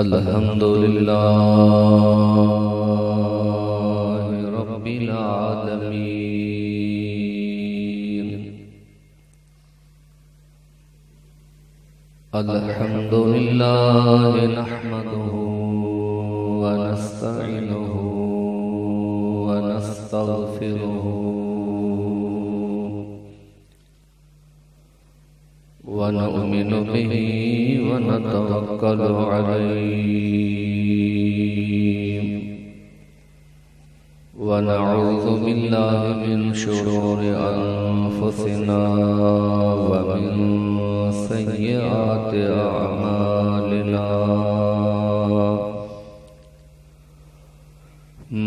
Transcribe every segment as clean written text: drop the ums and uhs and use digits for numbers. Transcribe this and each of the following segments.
अल्हम्दुलिल्लाह रब्बिल आलमीन। अल्हम्दुलिल्लाह नहमदुहु व नस्तईनुहु व नस्तगफिरुहु व नु'मिनु बिही व नतवक्कलु अलैहि व नऊज़ु बिल्लाहि मिन शुरूरि अनफुसिना व मिन सय्यिआति अअमालिना।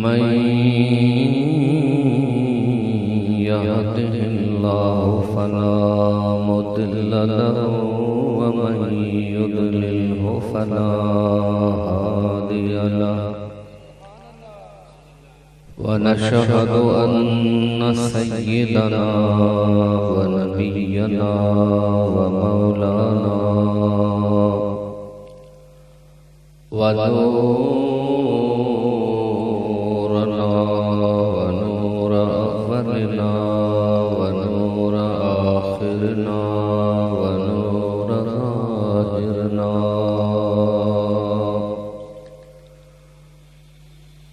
मन यहदिहिल्लाहु फला मुदिल्ल लहु व मन युद्लिल्हु फला हादिय लहु। व नशहदु अन्न सय्यिदना व नबिय्यना व मौलाना व नूरना व नूर अव्वलिना व नूर आखिरना व नूर ज़ाहिरना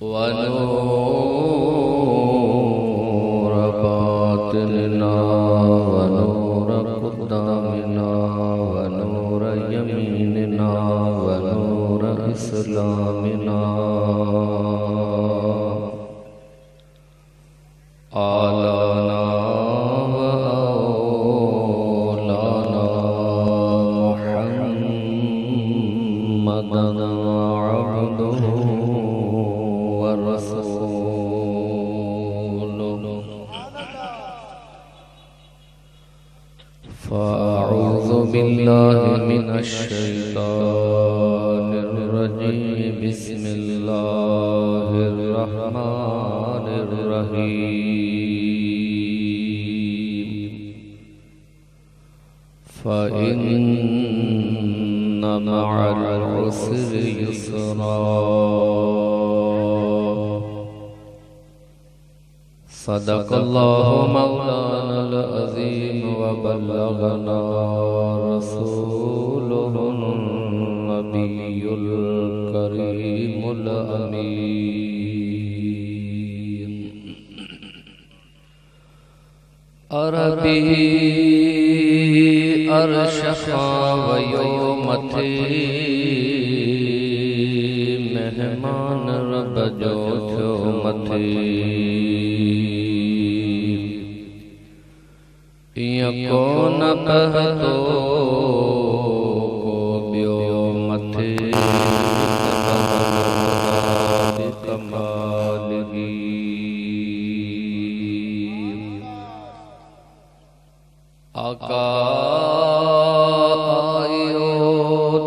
व नूर बातिनना व नूर क़ुद्दामिना व नूर यमीनिना व नूर इस्लामिना। आलाना व औलाना मुहम्मदन अब्दुहु व रसूलुहु। फ़अऊज़ु बिल्लाहि मिनश शैतानिर रजीम। बिस्मिल्लाहिर रहमानिर रहीम। फ़इन्न मअल उसरि युस्रा। सदक़ल्लाहु मौलानल अज़ीम व बल्लगना रसूलुहुन नबियुल करीमुल अमीन। अरबी अर्शख़ा व योमथे मेहमान रब जो थियो मथे। कोन कहतो को बियो मथे कमालगी। आका आयो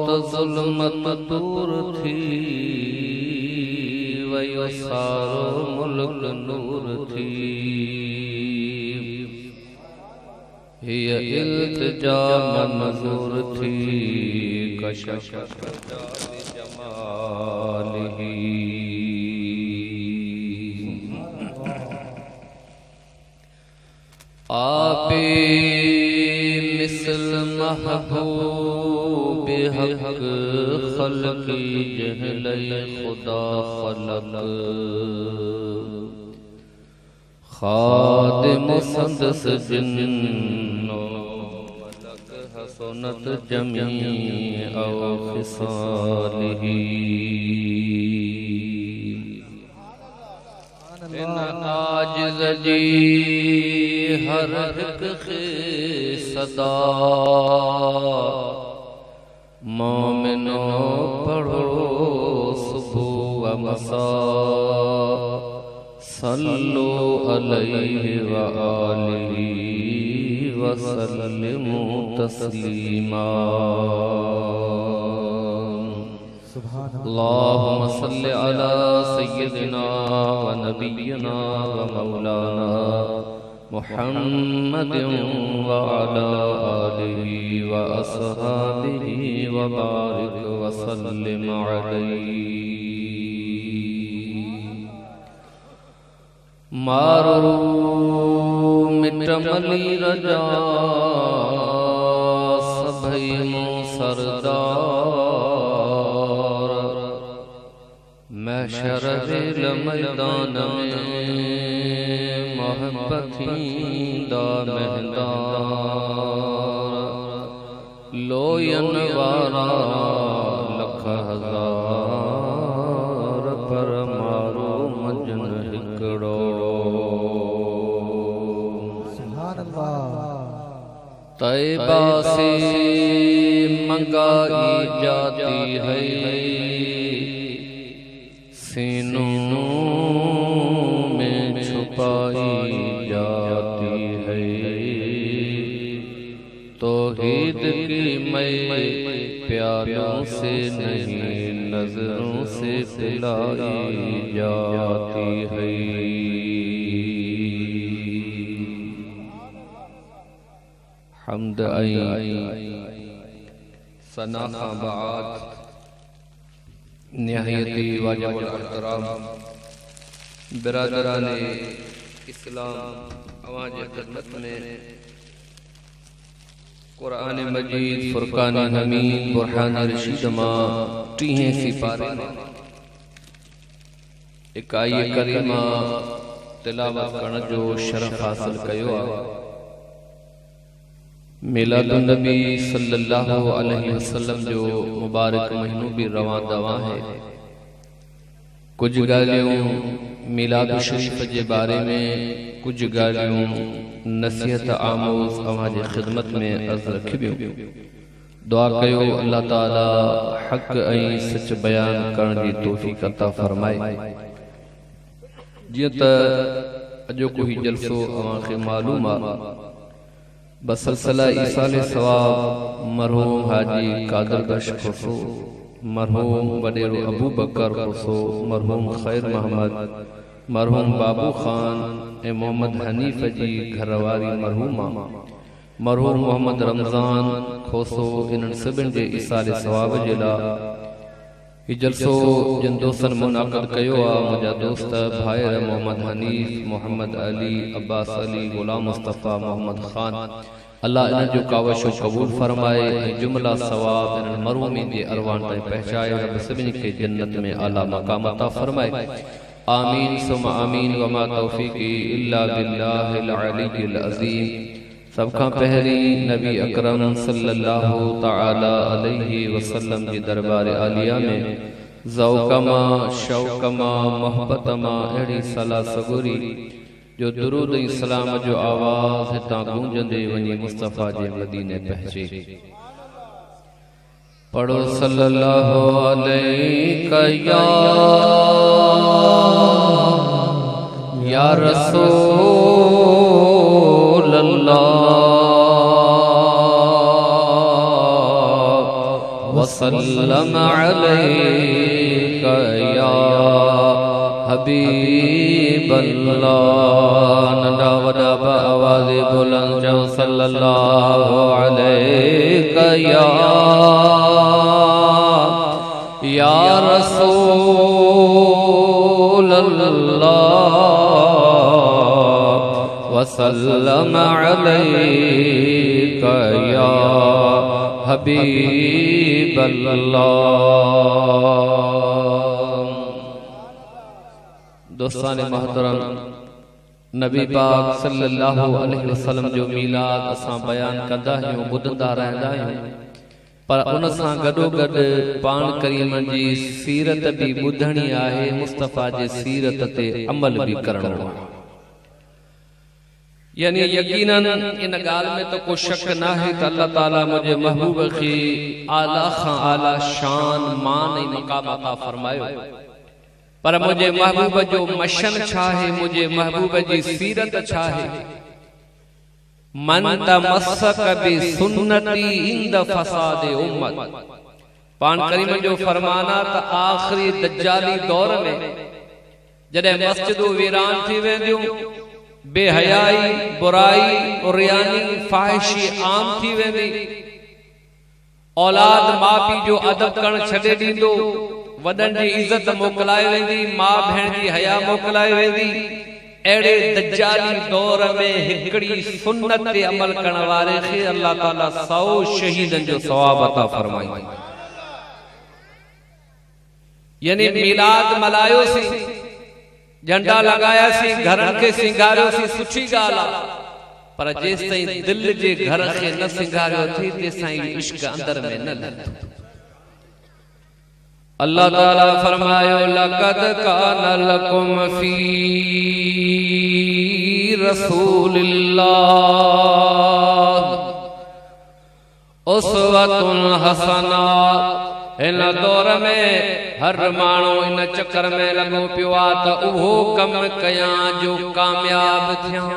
तो ज़ुल्मत दूर थी वयो सारो मुल्क नूर थी। ये इल्तिजा मंजूर थी कशफ जमालिही। आपे मिसल महबूब हक खल्क़ी जहले खुदा खलक। खादिम सदस जिन्नो मलक हसनत जमीअ ख़िसालिही। इन आजिज़ जी हर हिक खे सदा मोमिनो पढ़ो सुबह व मसा। सल्लु अलैहि व आलिहि व सल्लिमु तस्लीमा। अल्लाहुम्मा सल्लि अला सय्यिदिना व नबिय्यिना व मौलाना मुहम्मद व अला आलिहि व अस्हाबिहि व बारिक व सल्लिम अलैहि। मारो मिटमली रजा सभई मो सरदार, महशर वेल मैदान में मोहब्बतींदा महदार, लोयन वारा लख हजार पर मारो मजन हिकड़ो। तैबा से मंगाई जाती है, सीनों में छुपाई जाती है, तौहीद की मैं प्यालों से नहीं नजरों से पिलाई जाती है। हम्द सना बाद निहायती वाजिब एहतराम बिरादरान इस्लाम आवाज़ खिदमत में कुरान मजीद फुरकान हमीद बुरहान रशीद मां टीहें सिपारे एक आयत करीमा तिलावत करण जो शरफ हासिल कयो आ। मिलादुन नबी सल्लल्लाहु अलैहि वसल्लम जो मुबारक महीनों भी रवां दवा है। कुछ गालियों मिलाद शरीफ के बारे में, कुछ गालियों नसीहत आमोज हमारी खिदमत में अर्ज रखियो। दुआ कयो अल्लाह ताला हक ऐं सच बयान करण की तौफीक अता फरमाए। जियं त अजो कोई जलसो अवांखे मालूम आ, बसलसला ईसाले सवाब मरहूम हाजी कादर बख्श खुसो, मरहूम वडेरो अबू बकर खुसो, मरहूम खैर मोहम्मद, मरहूम बाबू खान ए मोहम्मद हनीफ जी घरवारी मरहूमा, मरहूम मोहम्मद रमजान खोसो, इन्हनि सभिनि जे ईसाले सवाब जे लाइ हीउ जलसो जिन दोस्तनि मुनाक़िद कयो आहे। मुंहिंजा दोस्त भाइर मोहम्मद हनीफ, मोहम्मद अली, अब्बास अली, गुलाम मुस्तफ़ा, मोहम्मद खान, अल्लाह इन्हनि जो कावशो क़बूल फरमाए ऐं जुमला सवाब इन्हनि मरहूमिन जे अरवान ताईं पहुचाए। रब सभिनी खे जन्नत में आला मक़ाम अता फरमाए। आमीन सुम्मा आमीन व मा तौफ़ीक़ी इल्ला बिल्लाहिल अलीय्यिल अज़ीम। सबका पहली नबी अकरम सल्लल्लाहु तआला अलैहि वसल्लम जी दरबार आलिया में ज़ौक़मा शौक़मा मोहब्बतमा अहिड़ी सला सगुरी जो दुरूद ऐं सलाम जो आवाज़ हितां गूंजंदे वञी मुस्तफ़ा जे मदीने पहुचे। पढ़ो सल्लल्लाहु अलैहि या रसूल अल्लाह वसल्लम अलैका या हबीब अल्लाह। नंढा वॾा आवाज़ बुलंद चओ सल्लल्लाहु अलैका या रसूल अल्लाह वसल्लम अलैका या हबीब अल्लाह। दोस्तान मोहतरम, नबी पाक सल्लल्लाहु अलैहि वसल्लम जो मीलाद असां बयान कंदा आहियूं, ॿुधंदा रहंदा आहियूं, पर उन सां गॾोगॾु पाण करीम जी सीरत भी ॿुधणी आहे, मुस्तफ़ा जे सीरत ते अमल भी करणो आहे। यानी यकीनन इन गाल में तो कोई शक ना है कि अल्लाह ताला मुझे महबूब की आला खां आला शान मान ऐं मक़ाम अता फरमायो, पर मुझे महबूब जो मशन छा है, मुझे महबूब जी सीरत छा है। मन तमस्सक बि सुन्नती इंद फसाद उम्मत। पान करीम जो फरमाना त आखिरी दज्जाली दौर में जॾहिं मस्जिदूं वीरान थी वेंदियूं, बेहयाई, बुराई, उरियानी, फाहिशी आम थी वेंदी। औलाद मां पीउ जो अदब करण छॾे ॾींदो, वॾनि जी इज़त मोकिलाए वेंदी, मां भेण जी हया मोकिलाए वेंदी। अहिड़े दज्जाली दौर में हिकड़ी सुन्नत ते अमल करण वारे खे अल्लाह ताला 100 शहीदन जो सवाब अता फरमाई। यानी मिलाद मल्हायोसी, झंडा लगायासी, घरन के सिंगारियोसी, सुठी ॻाल्हि आहे, पर जेसिताईं दिल जे घर खे न सिंगारियो थी तेसिताईं इश्क अंदर में न लथो। अल्लाह ताला फरमायो लक़द कान लकुम फी रसूलिल्लाह उस्वतुन हसना। इन दौर में हर माण्हू इन चक्कर में लॻो पियो आहे त उहो कम कयां जो कामयाब थियां।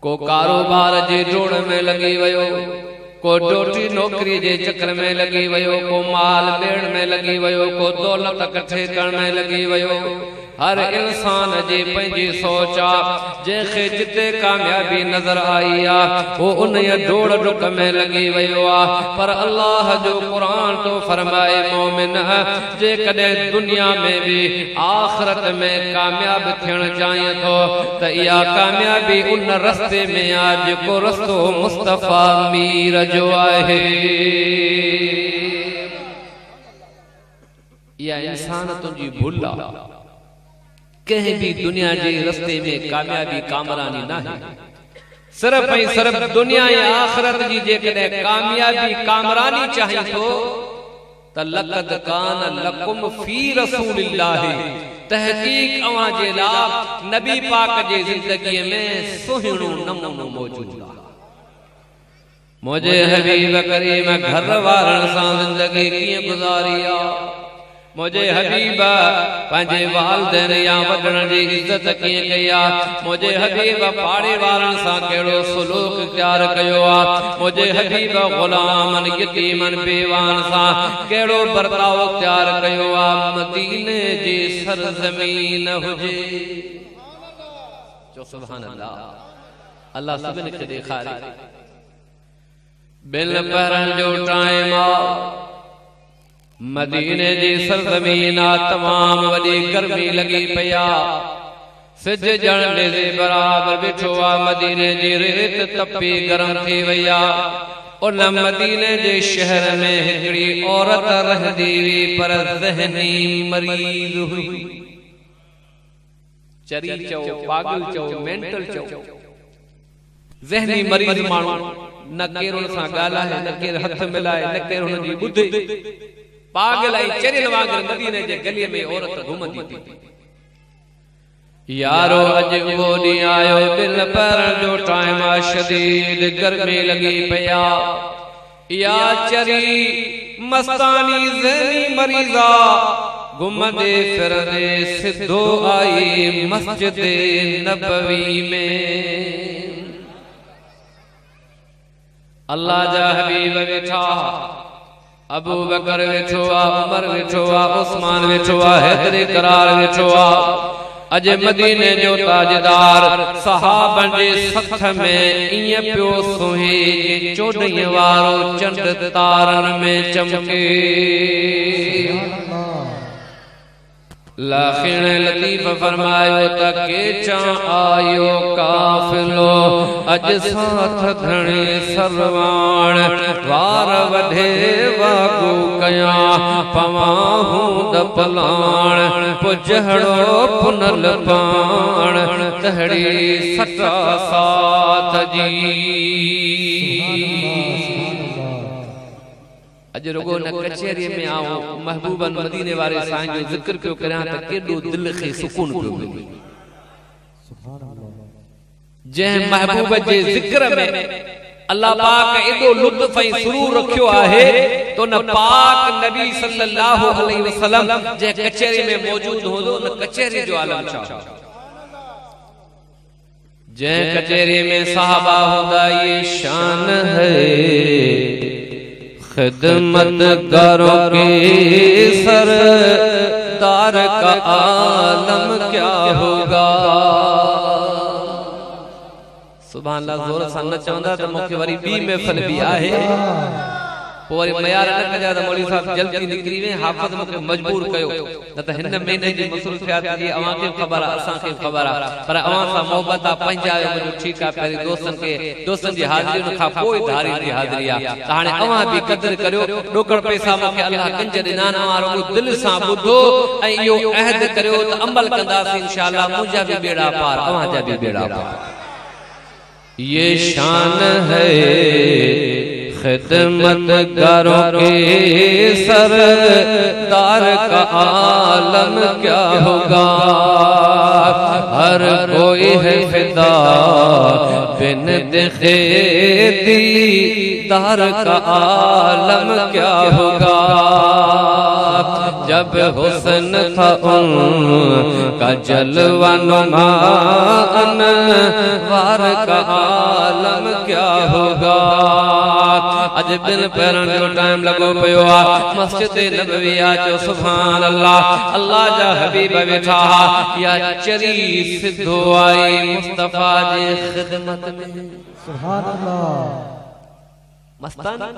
को कारोबार जे जोड़ में लगी वयो, को डोटी नौकरी जे चक्कर में लगी वयो, को माल ॾियण में लगी वयो, को दौलत कठे करण में लगी वयो। हर इंसान जी पंहिंजी सोच आहे, जंहिंखे जिते कामयाबी नजर आई आहे वो उन डोड़ डुक में लगी वयो आहे। पर अल्लाह जो कुरान तो फरमाए मोमिन जेकॾहिं दुनिया में भी आखिरत में कामयाब थियण चाहिए थो त इहा कामयाबी उन रस्ते में आहे जेको रस्तो मुस्तफा मीर जो आहे। इहा इंसान तुंहिंजी भुल आहे। कहीं भी दुनिया के रस्ते में कामयाबी कामरानी ना है। सिर्फ ऐं सिर्फ दुनिया या आखिरत जी जेकॾहिं कामयाबी कामरानी चाहिए तो त लक़द कान लकुम फी रसूलिल्लाह, तहकीक अवां जे लाइ नबी पाक जे जिंदगी में सुहिणो नमूनो मौजूद आहे। मुझे हबीब करीम घर वारन सां जिंदगी कीअं गुज़ारी आहे, मुझे हबीब पंहिंजे वालिदैन या वॾण जी इज़त कीअं कई आहे, मुझे हबीब पाड़े वारनि सां कहिड़ो सुलूक इख्तियार कयो आहे, मुझे हबीब ग़ुलामन यतीमन बेवान सां कहिड़ो बर्ताव इख्तियार कयो आहे। मदीने जी सरज़मीन हुजे, जो सुभान अल्लाह। अल्लाह सभिनी खे ॾेखारे बिल पहरन जो टाइम आहे। मदीने जी सरजमीन तमाम वडी गर्मी लगी पया, सिज जण जे बराबर बिठो आ। मदीने जी रेत तपी गरम थी वया। उन मदीने जे शहर में हिकड़ी औरत रहंदी हुई पर ज़हनी मरीज हुई। चरी चो, पागल चो, मेंटल चो, ज़हनी मरीज माण्हू न केर उन सां ॻाल्हाए, न केर हथ मिलाए, न केर हुन जी ॿुधे। पागल आई चरिन वांगर मदीने जे गली में औरत घुमंदी थी। यारो अज वो ॾींहुं आयो, दिल पहरण जो टाइम आहे, शदीद गर्मी लगी पया। या चरी मस्तानी ज़हनी मरीज़ा घुमंदे फिरंदे सिधो आई मस्जिद नबवी में। अल्लाह जा हबीब वेठा, अबू बकर वेठो आ, उमर वेठो आ, उस्मान वेठो आ, हैदर करार वेठो आ। अज मदीने जो ताजदार सहाबन जे सथ में इं पियो सुहे चोॾहीं वारो चंड तारन में चमके। लाखिण लतीफ फरमायो त केचा आयो काफिलो, अज साथ घणे सरवाण, वार वढे वागू कया पवाहू दपलाण, पुजहड़ो पुनल पाण, तहड़ी सटा साथ जी। अज रुगो न कचहरी में आओ महबूबन मदीने वाले साईं जो जिक्र पियो करियां त केॾो दिल खे सुकून पियो मिले। जंहिं महबूब जे जिक्र में अल्लाह पाक एॾो लुत्फ ऐं सुरूर रखियो आहे तो न पाक नबी सल्लल्लाहु अलैहि वसल्लम जे कचहरी में मौजूद हूंदो न कचहरी जो आलम छा। जंहिं कचहरी में साहबा हूंदा ये शान है, खिदमतगारों के सरदार का आलम क्या होगा। सुभान अल्लाह जोर सां न चवंदा त मूंखे वरी ॿी महफ़िल बि आहे पोइ वरी मयार न कजा त मौलवी साहब जल्दी निकिरी वे हाफ़िज़ मूंखे मजबूर कयो न त हिन महीने जी मसरूफ़ियात जी अवां खे ख़बर आहे असां खे ख़बर आहे पर अवां सां मोहबत आहे पंहिंजा मुंहिंजो ठीकु आहे पहिरीं दोस्तनि जी हाज़िरियुनि खां पोइ धारी जी हाज़िरी आहे त हाणे अवां बि क़दुरु करियो ॾोकड़ पैसा मूंखे अल्लाह कंज ॾिना न वारो दिलि सां ॿुधो ऐं इहो अहद करियो त अमल कंदासीं इंशाअल्लाह मुंहिंजा बि बेड़ा पार अवां जा बि बेड़ा पार ये शान है खिदमतगारों के सरदार का आलम क्या होगा हर कोई है फिदा बिन देखे दीदार का आलम क्या होगा जब हुस्न था उनका जलवा नुमा अनवार का आलम क्या होगा अज बिन पैरन जो टाइम लगो पियो आ मस्जिद नबवी आ जो सुभान अल्लाह अल्लाह जा हबीब वेठा या चरी सिद्धो आई मुस्तफा जी खिदमत में सुभान अल्लाह मस्तान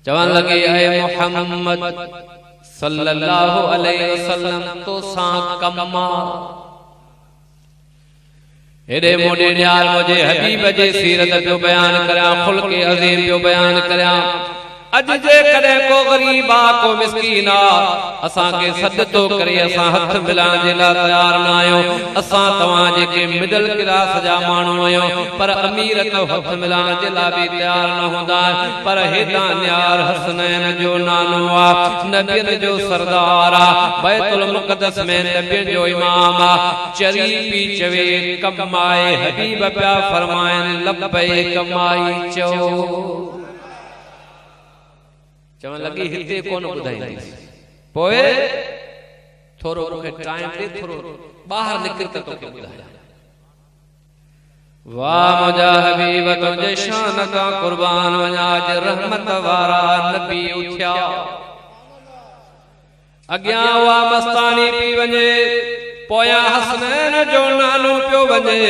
जवान लगे ऐ मोहम्मद सल्लल्लाहु अलैहि वसल्लम तो सा कम्मा एडे मोडे न्याल मुझे हबीब जे सीरत पियो बयान करया खुल्क़े अजीम पियो बयान करया अज जे कदे को गरीब आ को मिस्कीन आ असा के सद तो करे असा हथ मिलाण जे ला तैयार न आयो असा तवा जे के मिडल क्लास जा मानू आयो पर अमीर तो हथ मिलाण जे ला भी तैयार न होंदा पर हेदा न्यार हसनैन जो नानो आ नबियन जो सरदार आ बैतुल मुक़द्दस में नबियन जो इमाम आ चरी पी चवे कमाए हबीब प्या फरमाए लब्बैक कमाई चो चवन लगी हिते कोन बुधाई पोए थोरो मूंखे टाइम दे थोरो बाहर निकल के तोखे बुधाया वाह मुझा हबीब तुझे शान का कुर्बान वञा आज रहमत वारा नबी उठिया अॻियां वा मस्तानी पी वञे पोयां हसनैन जो नालो पियो वञे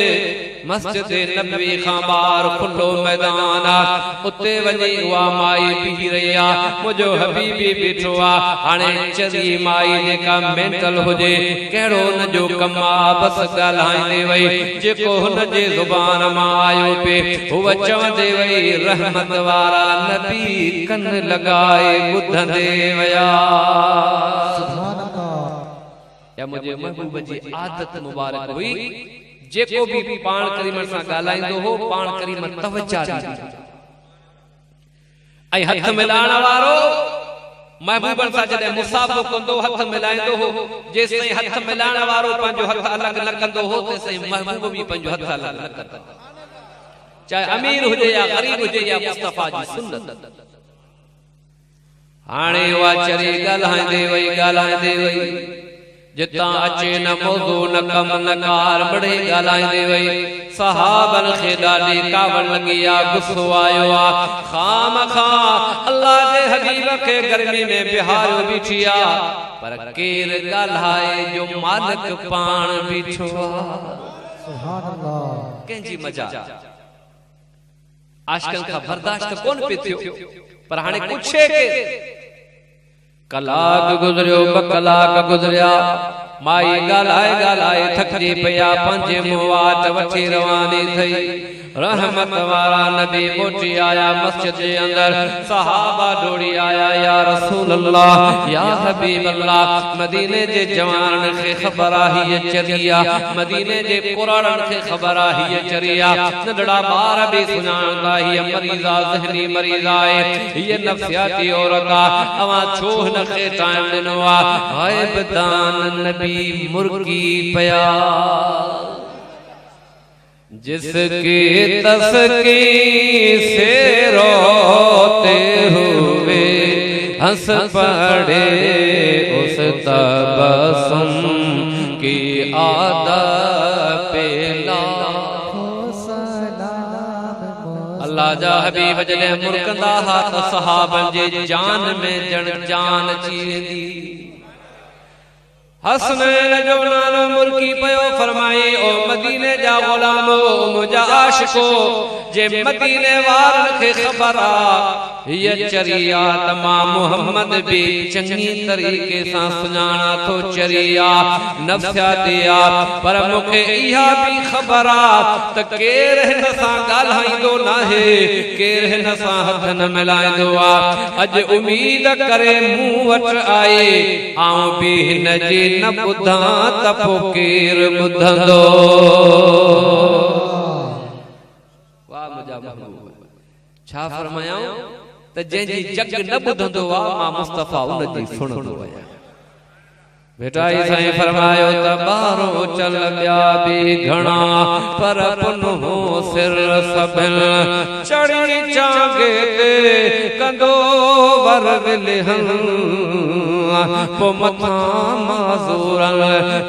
मस्जिद नबवी खां बाहर खुलो मैदान आ उते वञी उहा माई बीही रही आ मुंहिंजो हबीबी बीठो आ हाणे चरी माई जेका मेंटल हुजे कहिड़ो हुन जो कमु आ बस ॻाल्हाईंदे वई जेको हुन जे ज़ुबान मां आयो पे हूअ चवंदे वई रहमत वारा नबी कन लॻाए ॿुधंदे वया या मुझे महबूब जी आदत मुबारक हुई जेको भी पाण करीमन सां ॻाल्हाईंदो हो पाण करीमन तवज्जा ॾींदो ऐं हथ मिलाइण वारो महबूबन सां जॾहिं मुसाफ़ो कंदो हथ मिलाईंदो हो जेसिताईं हथ मिलाइण वारो पंहिंजो हथ अलॻि न कंदो हो तेसिताईं महबूब भी पंहिंजो हथ अलॻि न कंदो चाहे अमीर हुजे या गरीब हुजे या मुस्तफा जी सुन्नत हाणे उहा चरी ॻाल्हाईंदे वई जिता अचे न मौजू न कम न कार बड़े ॻाल्हाईंदे वई सहाबन खे ॾाढी कावड़ लॻी आ गुस्सो आयो आ खामखा अल्लाह जे हबीब खे गर्मी में बिहारियो बीठी आ पर केर ॻाल्हाए जो मालिक पाण बीठो आ सुभान अल्लाह कंहिंजी मजा आशिकन खां बर्दाश्त कोन पे थियो पर हाणे पुछे के कलाक गुजरियो ब कलाक गुजरिया माई ॻाल्हाए थकजी पिया पंजे मुवात वठी रवानी थई रहमत वारा नबी मोटी आया मस्जिद के अंदर सहाबा दौड़ी आया या रसूल अल्लाह या हबीब अल्लाह मदीने जे जवानन खे खबर आहे ये चरिया मदीने जे पुराणन खे खबर आहे ये चरिया नंढड़ा बार भी सुञाणदा ये मरीज़ा ज़हनी मरीज़ा है ये नफ्सियाती औरत आ अवा छो न खे टाइम दिनो आ हाय बदान नबी मुर्गी पया जिसकी तस्की से रोते हुए हंस पड़े उस तबसुम की आदत पे अल्लाह जा हबीब जले मुर्कंदा हाथ सहाबन जे जान में जन जान चींदी हसनैन जो नालो मुल्की पयो फरमाए ओ मदीने जा गुलामो मुजा आशिको जे मदीने वारन खे खबर आ ये चरिया तमाम मोहम्मद भी चंगी तरीके सां सुञाणा थो चरिया नफ़्सियातिया पर मूंखे इहा भी खबर आ त केर हिन सां ॻाल्हाईंदो नाहे केर हिन सां हथ न मिलाईंदो आ अॼु उम्मीद करे मूं वटि आए आऊं भी हिन जी न ॿुधां त पोइ केर ॿुधंदो वाह मुंहिंजा महबूब छा फरमायां त जंहिंजी जग न ॿुधंदो आहे मां मुस्तफ़ा उन जी सुणंदो आहियां बेटा साईं फरमायो त ॿारो चल ॿिया बि घणा पर पुनहो सिर सभिल चढ़ी चांगे ते कंदो वर विलहन पो मथां माज़ूरन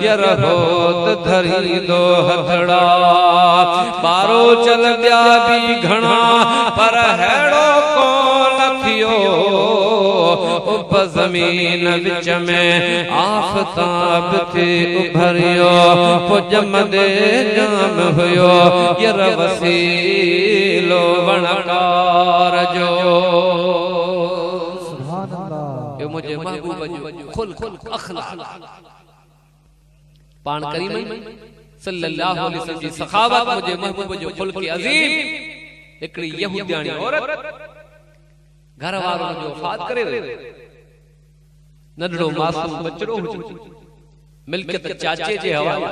यरहोत धरी दो हथड़ा ॿारो चल ॿिया बि घणा पर हेड़ो कोन थियो उप ज़मीन विच में आफ़ताब थे उभरियो पो जमदे जाम हुयो यर वसीलो वणकार जो सुभान अल्लाह यो मुझे महबूब जो खुल अखलाक पान करीम सल्लल्लाहु अलैहि वसल्लम जी सखावत मुझे महबूब जो खुल के अजीम एकड़ी यहूदियाणी औरत घर वालों जो वफात करे नंढड़ो मासूम बचड़ो मिल्कियत चाचे जे हवाले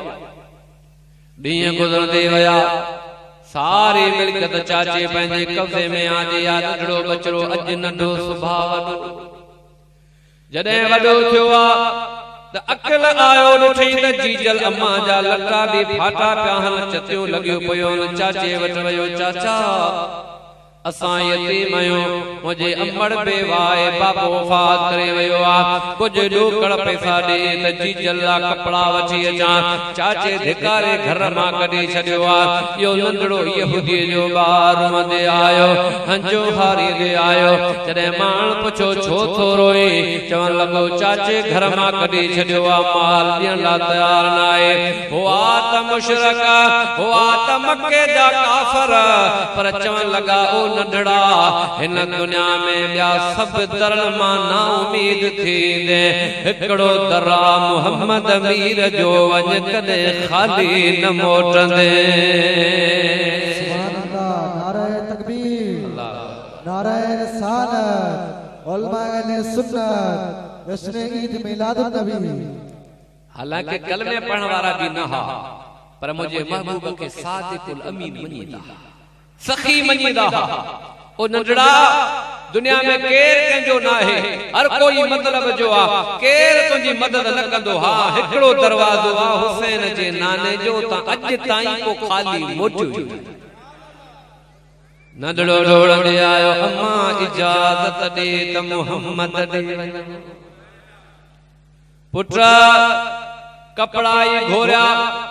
ॾींहं गुज़रंदे विया सारी मिल्कियत चाचे पंहिंजे कब्ज़े में आजे या नंढड़ो बचड़ो अॼु नंढो सुभाउ वॾो जॾहिं वॾो थियो आहे त अकल आयो ॾिठई त जीजल अम्मा जा लटा बि फाटा पिया हल चतियो लॻियो पियो चाचे वटि वियो चाचा असां यतीम आहियूं मुंहिंजे अमड़ बेवाए बाबो वफ़ात करे वियो आहे कुझु ॾोकड़ पैसा ॾे त जीजल लाइ कपिड़ा वठी अचां चाचे धिकारे घर मां कढी छॾियो आहे इहो नंढड़ो यहूदीअ जो ॿार रोंदे आयो हंजो हारींदे आयो जॾहिं माण्हू पुछो छो थो रोए चवण लॻो चाचे घर मां कढी छॾियो आहे माल ॾियण लाइ तयार न आहे हुआ त मुशरिक हुआ त मके जा काफ़िर पर चवण लॻा ओ नंढड़ा हिन दुनिया में ॿिया सभु दरन मां ना उम्मीद थींदे हिकिड़ो दरा मोहम्मद मीर जो वञ कॾहिं ख़ाली न मोटंदे सुभान अल्लाह नारे तकबीर नारे रिसालत उलमाए सुन्नत जश्न ईद मिलाद नबी हालांकि कलमे पढ़ण वारा भी न हा पर मुझे महबूब के सादिकुल अमीन मनीदा सखी मनीदा ओ नंढड़ा दुनिया में केर कंजो ना है हर कोई मतलब जो आ केर तुंजी मदद न कंदो हा हिकड़ो दरवाजो आ हुसैन जे नाने जो ता अज ताईं को खाली मोटो नंढड़ो ढोलंदे आयो अम्मा इजाजत दे त मोहम्मद दे पुत्रा कपड़ा घोरिया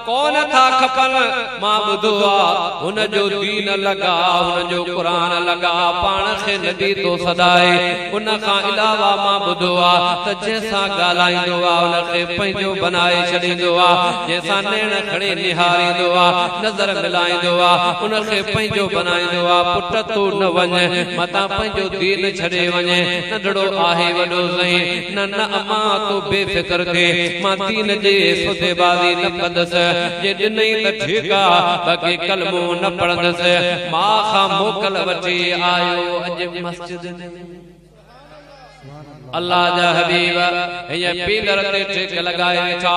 कौन था खपन मां ॿुधो आहे हुन जो दीन लगा हुन जो क़ुरान लगा पाण खे नबी तो सदाए उन खां अलावा मां ॿुधो आहे त जंहिंसां ॻाल्हाईंदो आहे उन खे पंहिंजो बनाए छॾींदो आहे जंहिंसां नेण खणे निहारींदो आहे नज़र मिलाईंदो आहे उन खे पंहिंजो बनाईंदो आहे पुट तूं न वञ मतां पंहिंजो दीन छॾे वञे नंढड़ो आहे वॾो सही न न अम्मा तूं बेफ़िक्र थे मां दीन जे सुधे बाज़ी न कंदसि जे ॾिनई त ठीकु आहे बाक़ी कलमो न पढ़ंदसि मां खां मोकल वठी आयो अॼु मस्जिद अल्लाह जा हबीब ये पीलर ते टेक लगाए वेठा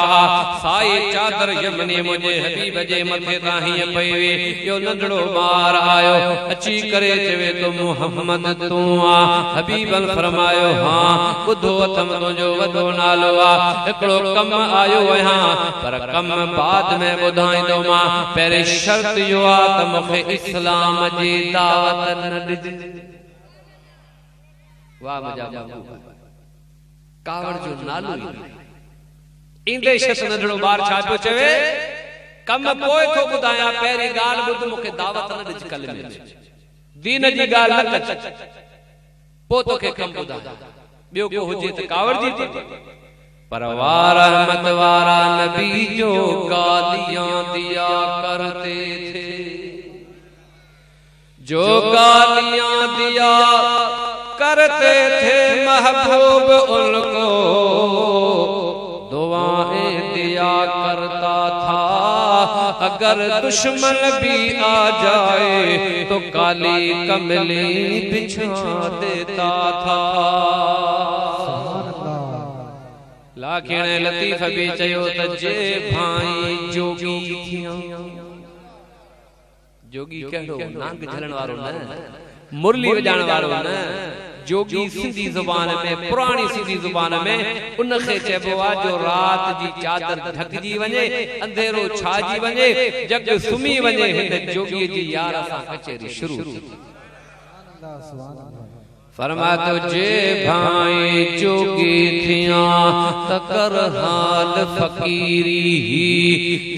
साई चादर यमनी मुझे हबीब जे मथे ता ही पई वे यो नंढड़ो ॿार आयो अची करे चवे तो मोहम्मद तू आ हबीब फरमायो हां ॿुधो अथम तुंहिंजो वॾो नालो आ हिकिड़ो कम आयो आहियां पर कम बाद में ॿुधाईंदो मां पहिरीं शर्त इहो आ त मूंखे इस्लाम जी दावत न ॾिजे वाह मुंहिंजा महबूब कावड़ जो नालो इंदे शस नंढड़ो ॿार छा पियो चवे कम पोइ थो ॿुधायां पहिरीं ॻाल्हि ॿुध मूंखे दावत न ॾिज कलमे दीन जी ॻाल्हि न कज पोइ तोखे कम ॿुधायां ॿियो को हुजे त कावड़ जी परवार रहमत वाला नबी जो गालियां दिया करते थे, जो गालियां दिया करते थे महबूब उनको दुआएं दिया करता था। अगर दुश्मन भी आ जाए तो काली कमली बिछा देता था। लाखिण लतीफ भी चयो त जे भाई जोगी थिया। जोगी कहिड़ो नांग झलण वारो न, मुरली वॼाइण वारो न। जोगी सिंधी ज़ुबान में, पुराणी सिंधी ज़ुबान में उनखे चइबो आहे जो रात जी चादर ढकजी वञे, अंधेरो छाजी वञे, जग सुम्ही वञे, हिन जोगी जी यार सां कचहरी शुरू थी। फरमा तुझे भाई जोगी थिया तकर हाल फकीरी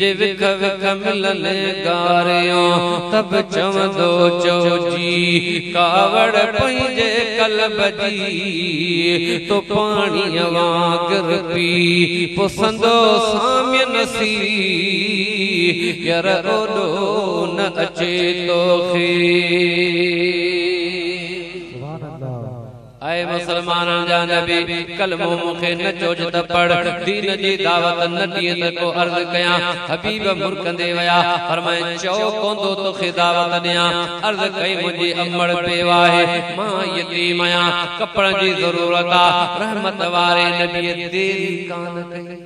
जे विख विख मिलन गारियो तब चवंदो चौजी कावड़ पंहिंजे कल्ब जी तो पाणी वांगर पी पुसंदो साम्य नसी यार ओडो न अचे तोखे। आए मुसलमानन जा नबी कलमो मुखे न चोज त पढ़ दीन जी दावत न दिए त को अर्ज कया। हबीब मुरकंदे वया फरमाए चो कोंदो तो खे दावत दिया। अर्ज कई मुजी अमड़ पेवा है मां यतीम आया कपड़न जी जरूरत आ। रहमत वारे नबी देरी कान कई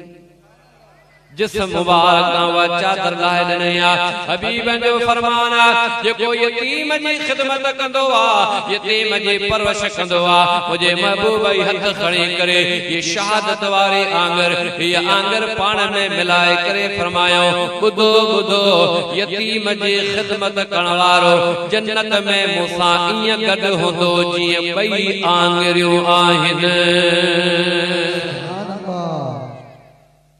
जिस्म मुबारक वा चादर लाए ॾिनया। हबीब जो फरमान आ जेको यतीम जी खिदमत कंदो आ, यतीम जी परवरिश कंदो आ, मुझे महबूब ई हथ खणी करे ये शहादत वारे आंगर ये आंगर पाण में मिलाए करे फरमायो बुधो बुधो यतीम जी खिदमत करण वारो जन्नत में मूंसां ईअं गॾु हूंदो जीअं ॿई आंगरियूं आहिनि।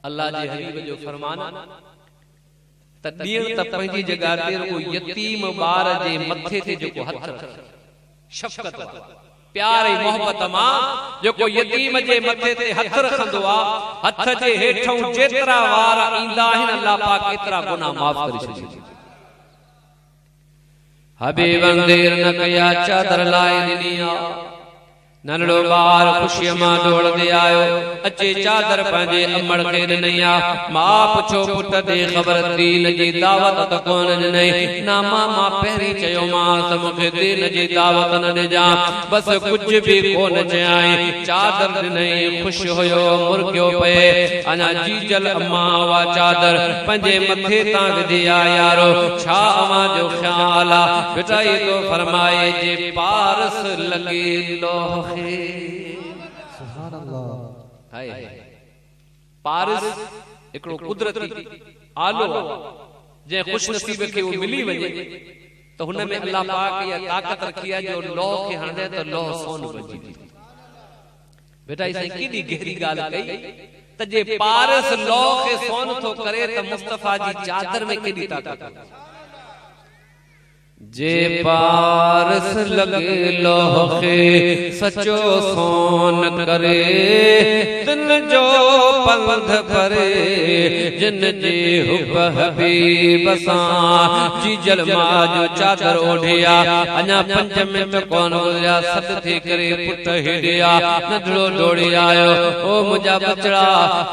अल्लाह जे हबीब जो फरमान त ॾियण त पंहिंजी जॻह ते रुगो यतीम ॿार जे मथे ते जेको हथ शफ़क़त प्यार ऐं मोहब्बत मां जेको यतीम जे मथे ते हथ रखंदो आहे, हथ जे हेठों जेतिरा वार ईंदा आहिनि अल्लाह पाक एतिरा गुनाह माफ़ करे छॾींदो। हबीब देर न कया चादर लाए ॾिनी आहे। नंढड़ो ॿार ख़ुशीअ मां दौड़ंदे आयो अचे चादर पंहिंजे अमड़ खे ॾिनई आहे। मां पुछो पुट दे ख़बर दीन जी दावत त कोन ॾिनई ना मां पहिरीं चयोमांसि त मूंखे दीन जी दावत न ॾिजां बस कुझु बि कोन चयाई। चादर ॾिनई ख़ुशि हुयो मुर्गियो पए अञा जीजल अम्मा वा चादर पंहिंजे मथे तां विधी आहे। यारो छा अवां जो ख़्याल आहे बेटाई तो फरमाए जे पारस लॻे लोह सुभान अल्लाह। हाय पारस एकड़ो कुदरती आलो जे खुश नसीब खे वो मिली वजे तो हुन में अल्लाह पाक या ताकत रखी है जो लोह के हणदे तो लोह सोन बजी। बेटा इसे केडी गहरी गाल कई त जे पारस लोह के सोन थो करे त मुस्तफा जी चादर में केडी ताकत। जे पारस लगे लोह के सचो सोन करे दिन जो पंध भरे जिन जे हुब हबीब सां जीजल मां जो चादर ओढ़िया अञा 5 मिनट कोन गुज़रिया सद थी करे पुट हेड़िया नंढड़ो दौड़ी आयो ओ मुंहिंजा बचड़ा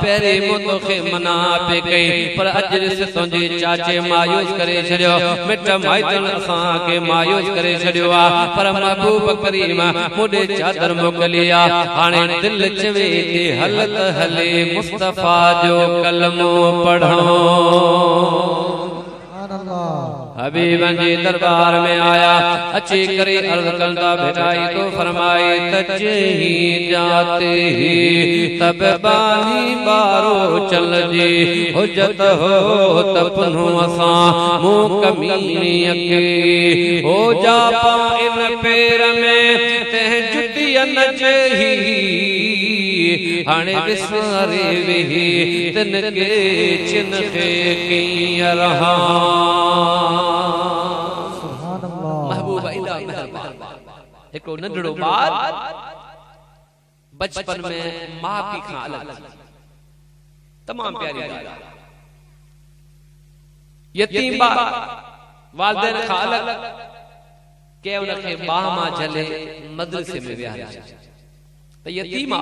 पहिरीं मूं तोखे मना पे कई पर अॼु ॾिस तुंहिंजे चाचे मायूस करे छॾियो मिट माइटनि असां के मायूस करे छड़ियो आ पर महबूब करीम मुडे चादर मोकली आ। हाणे दिल चवे के हलत हले मुस्तफा जो कलमो पढ़ो। हबीब जी दरबार में आया अच्छी करे अर्ज करता बेटाई तो फरमाए तजही जाते ही तब बानी बारो चल जी हुजत हो तपनो असा मुंह कमीनी के हो जा पा इन पैर में तह जुतिया नजही हाणे विसारे वेही तन के चिन के किया रहा। महबूब इला मेहरबान एको नंढड़ो ॿार बचपन में मां पीउ खां अलॻि तमाम प्यारी ॻाल्हि आहे। यतीम वालिदैन खां अलॻि के उनखे बाह मां झले मदरसे में विहारे त यतीम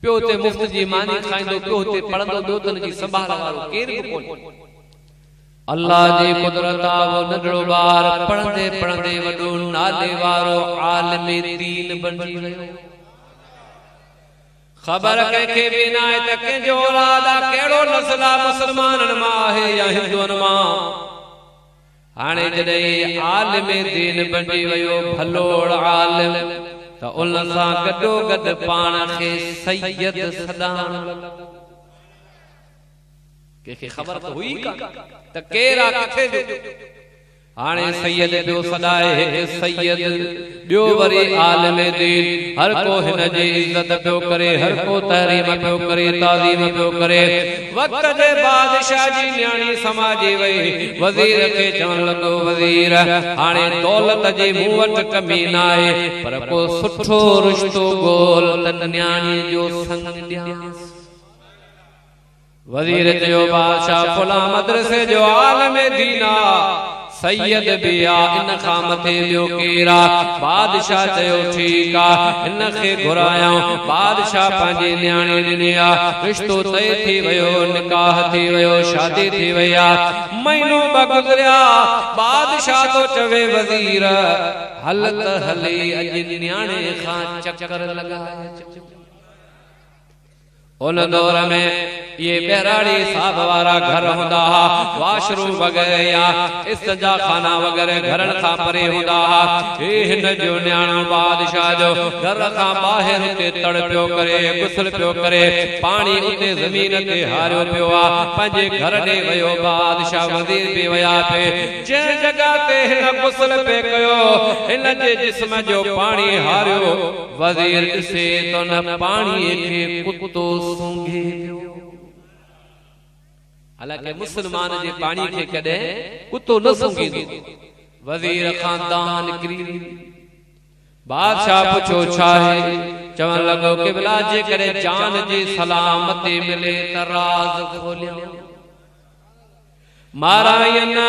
पियो ते मुफ्त जी मानी खाईंदो, पियो ते पढ़ंदो, ॿियो त हुनजी संभाल वारो केरु बि कोन्हे। अल्लाह जी कुदरत आहे, वो नंढड़ो ॿार पढ़ंदे पढ़ंदे वॾो नाले वारो आलिम दीन बणिजी वियो। ख़बर कंहिंखे बि न आहे त कंहिंजो औलाद आहे, कहिड़ो नस्ल आहे, मुस्लमाननि मां आहे या हिंदुअनि मां। हाणे जॾहिं आलिम दीन बणिजी वियो, भलोड़ आलिम, त उन सां गॾो गॾु पाण खे सैयद सॾाइण लॻो। कंहिंखे ख़बर त हुई कान त केरु आहे, किथे जो। हाणे सैयद पियो सॾाए, हिकु सैयद, ॿियो वरी आलिम दीन। हर को हिन जी इज़त पियो करे, हर को तहरीम पियो करे, ताज़ीम पियो करे। वक़्त जे बादशाह जी न्याणी समाजी वई, वज़ीर खे चवण लॻो, वज़ीर हाणे दौलत जी मूं वटि कमी न आहे, पर को सुठो रिश्तो ॻोल्ह त न्याणी जो संग ॾियांसि। वज़ीर चयो, बादशाह फलां मदरसे जो आलिम दीन आहे, सैयद भी आ, इन खां मथे ॿियो केरु आहे? बादशाह चयो, ठीकु आहे, हिन खे घुरायां। बादशाह पंहिंजी न्याणी ॾिनी आहे, रिश्तो तय थी वियो, निकाह थी वियो, शादी थी वई आहे। महीनो ॿ गुज़रिया, बादशाह तो चवे, वज़ीर हल त हली अॼु न्याणे खां चक्कर लॻाए। उन दौर में ये बहराड़ी साहब वारा घर हूंदा हुआ, वाशरूम वग़ैरह या इस्तंजा खाना वग़ैरह घरनि खां परे हूंदा हुआ। हिन जो न्याणो बादशाह जो घर खां ॿाहिरि उते तड़ पियो करे, गुस्ल पियो करे, पाणी उते ज़मीन ते हारियो पियो आहे। पंहिंजे घर ॾे वियो, बादशाह वज़ीर बि विया पे। जंहिं जॻह ते हिन गुस्ल पे कयो, हिन जे जिस्म जो पाणी हारियो। वज़ीर ॾिसे तो न पाणीअ खे कुतो सूंघे पियो। हालांकि मुसलमान जे पाणी खे कॾहिं कुतो न सूंघींदो। वज़ीर खानदान निकिरी। बादशाह पुछो छा आहे? चवण लॻो, क़िबला जे करे जान जी सलामती मिले त राज़ खोलियो। माराय न,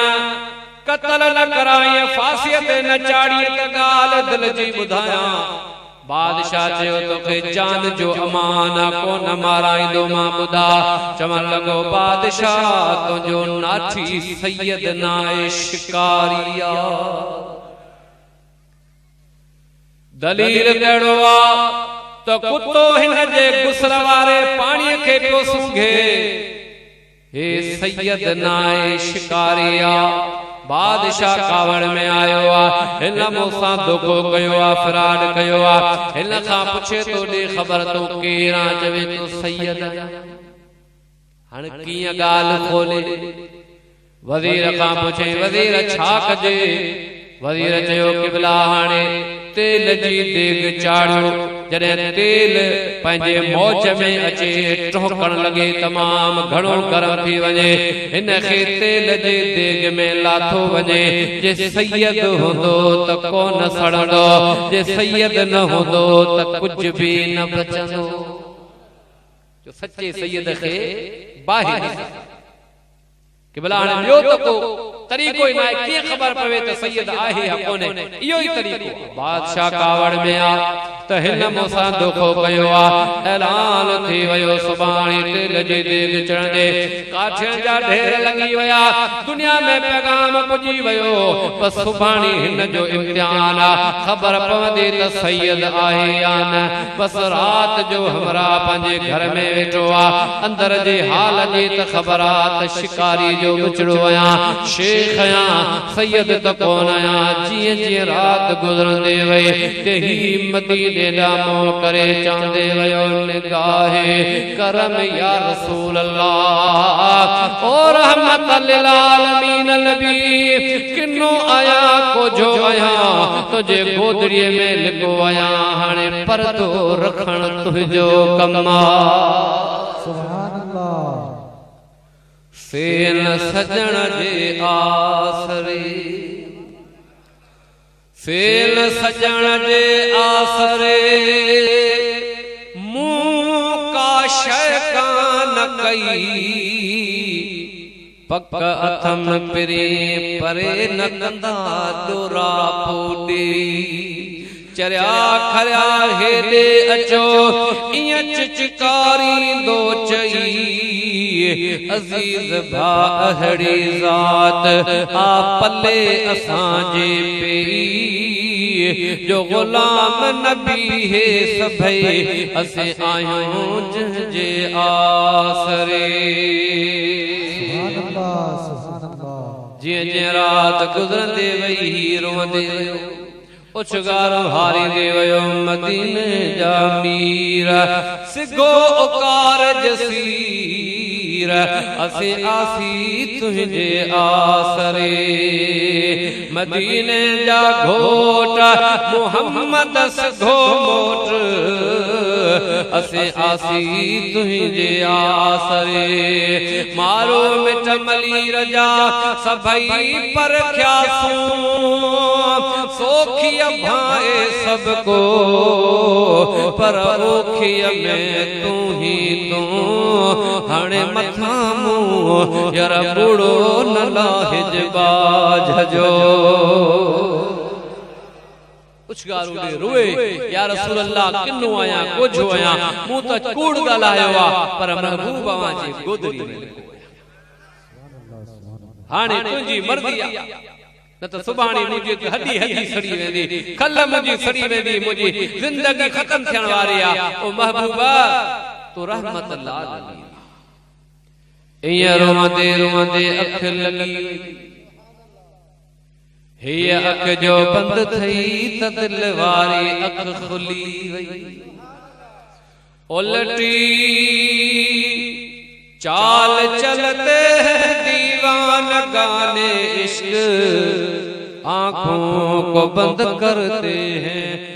क़त्ल न कराय, फांसीअ ते न चाढ़ी, त ॻाल्हि दिल जी ॿुधायां। बादशाह चयो, तोखे जान जो अमान कोन माराईंदो, मां ॿुधा। चवण लॻो, बादशाह तुंहिंजो नाठी सैयद नाए, शिकारी आहे। दलील कहिड़ो आहे त कुतो हिन जे गुस्ल वारे पाणीअ खे पियो सूंघे। हे सैयद नाए, शिकारी आहे। बादशाह कावड़ में आयो आहे, हिन मूंसां धोखो कयो आहे, फ्रॉड कयो आहे। हिन खां पुछे तो ॾे ख़बर तो केरु आहे? चवे तो सैयद। हाणे कीअं ॻाल्हि खोले? वज़ीर खां पुछे, वज़ीर छा कजे? वज़ीर चयो, क़िबला हाणे तेल जी देग चाढ़ियो। जॾहिं तेल पंहिंजे मौज में अचे, टोकण लॻे, तमाम घणो गरम थी वञे, हिन खे तेल जे देग में लाथो वञे। जे सैयद हूंदो त कोन सड़ंदो, जे सैयद न हूंदो त कुझु बि न बचंदो। जो सचे सैयद खे बाहि क़िबला हाणे ॿियो त को तरीक़ो ई न आहे, कीअं ख़बर पवे त सैयद आहे या कोन्हे? इहो ई तरीक़ो। बादशाह कावड़ में आ त हिन मूंसां धोखो कयो आहे। ऐलान थी वियो, सुभाणे तेल जी देग चढ़ंदे काठियुनि जा ढेर लॻी विया, दुनिया में पैगाम पुॼी वियो। बस सुभाणे हिन जो इम्तिहान आहे, ख़बर पवंदी त सैयद आहे या न। बस रात जो हमरा पंहिंजे घर में वेठो आहे, अंदर जे हाल जी त ख़बर आहे त शिकारी जो बुचड़ो आहियां, शेख आहियां, सैयद त कोन आहियां। जीअं जीअं रात गुज़रंदे वई, ते ही मदीने ॾा मुंहुं करे चवंदे वियो, निगाहे करम या रसूल अल्लाह, ओ रहमत लिल आलमीन नबी, किनो आया कोझो आया, तुझे गोदड़ीअ में लिको आया, हाणे परदो रखण तुंहिंजो कम आहे। सुभान अल्लाह। सेन सजण जे आसरे, सेन सजण जे आसरे, मुंह का शय कान कई पक अथम पिरे परे न कंदा डोरा पोडे चरिया खरिया हेॾे अचो ईअं चिचकारी दो चई अज़ीज़ भा अहिड़ी ज़ात आ पले असांजे पे जो ग़ुलाम नबी है सभई असे आहियूं जंहिंजे आसरे जीअं जीअं रात गुज़रंदे वई रोंदे उछगारो हारी दे वयो मदीने जा मीर सिगो उकार जसीर असे आसी तुझे आसरे मदीने जा घोट मोहम्मद सिगो मोट असे आसी तुझे आसरे मारो मिट मली रजा सभई पर ख्यासू सोखी भाए सबको पर ओखिय में तू ही तू हाणे मथा मुंह यार बुढ़ो न लाहिज बाझजो उछगारू दे रोए या रसूल अल्लाह किन्नो आया कोझो आया मु त कूड़ गलायो आ पर महबूब आवाजे गोदरी हाणे तुंजी मर्जी आ न तो सुभाणे मुझे हड्डी हड्डी सड़ी वेंदी खल मुझी सड़ी वेंदी मुझी जिंदगी खत्म थियण वारी आ ओ महबूबा तो रहमत लाल इया रोंदे रोंदे अख लगी हे अख जो बंद थई त दिल वारी अख खुली वई उलटी चाल चलते हैं दीवान गाने इश्क आंखों को बंद करते हैं